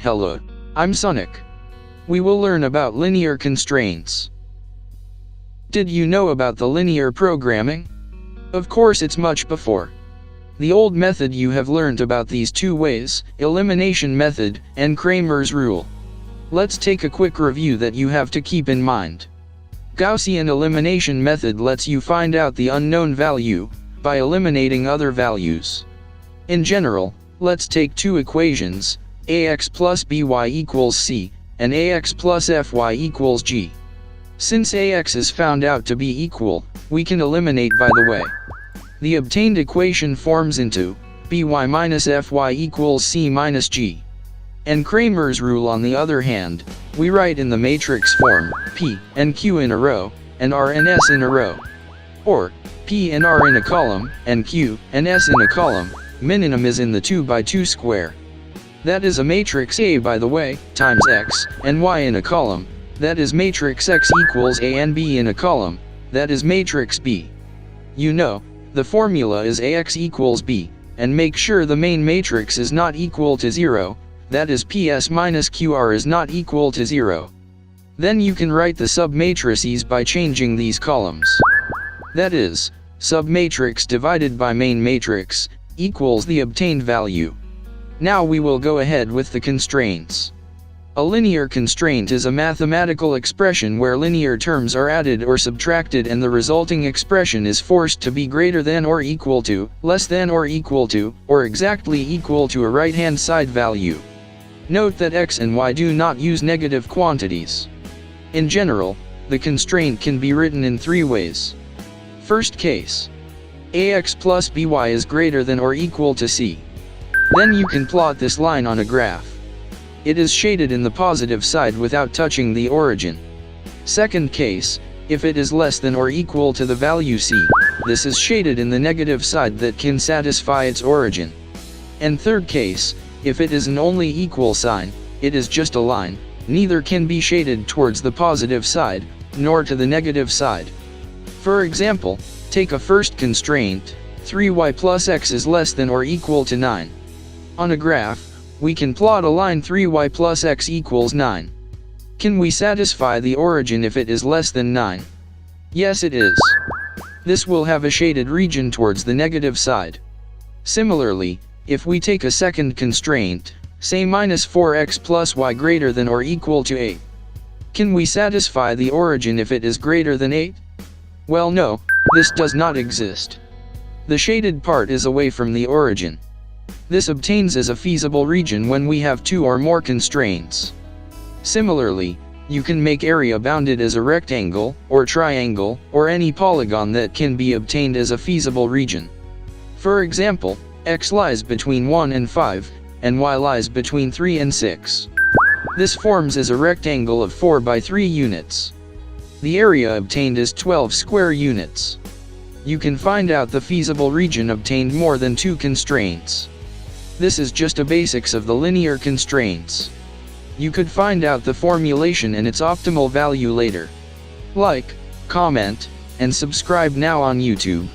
Hello, I'm Sonic. We will learn about linear constraints. Did you know about the linear programming? Of course, it's much before the old method. You have learned about these two ways, elimination method and Cramer's rule. Let's take a quick review that you have to keep in mind. Gaussian elimination method lets you find out the unknown value by eliminating other values. In general, let's take two equations, ax plus by equals c, and ax plus fy equals g. Since ax is found out to be equal, we can eliminate by the way. The obtained equation forms into by minus fy equals c minus g. And Cramer's rule, on the other hand, we write in the matrix form, p and q in a row, and r and s in a row. Or, p and r in a column, and q and s in a column. Minimum is in the 2 by 2 square. That is a matrix A, by the way, times x and y in a column. That is matrix X equals A and B in a column. That is matrix B. You know, the formula is AX equals B, and make sure the main matrix is not equal to 0, that is PS minus QR is not equal to 0. Then you can write the submatrices by changing these columns. That is, submatrix divided by main matrix equals the obtained value. Now we will go ahead with the constraints. A linear constraint is a mathematical expression where linear terms are added or subtracted and the resulting expression is forced to be greater than or equal to, less than or equal to, or exactly equal to a right-hand side value. Note that x and y do not use negative quantities. In general, the constraint can be written in three ways. First case, ax plus by is greater than or equal to c. Then you can plot this line on a graph. It is shaded in the positive side without touching the origin. Second case, if it is less than or equal to the value c, this is shaded in the negative side that can satisfy its origin. And third case, if it is an only equal sign, it is just a line, neither can be shaded towards the positive side, nor to the negative side. For example, take a first constraint, 3y plus x is less than or equal to 9. On a graph, we can plot a line 3y plus x equals 9. Can we satisfy the origin if it is less than 9? Yes, it is. This will have a shaded region towards the negative side. Similarly, if we take a second constraint, say minus 4x plus y greater than or equal to 8. Can we satisfy the origin if it is greater than 8? Well, no, this does not exist. The shaded part is away from the origin. This obtains as a feasible region when we have two or more constraints. Similarly, you can make area bounded as a rectangle, or triangle, or any polygon that can be obtained as a feasible region. For example, x lies between 1 and 5, and y lies between 3 and 6. This forms as a rectangle of 4 by 3 units. The area obtained is 12 square units. You can find out the feasible region obtained more than two constraints. This is just a basics of the linear constraints. You could find out the formulation and its optimal value later. Like, comment, and subscribe now on YouTube.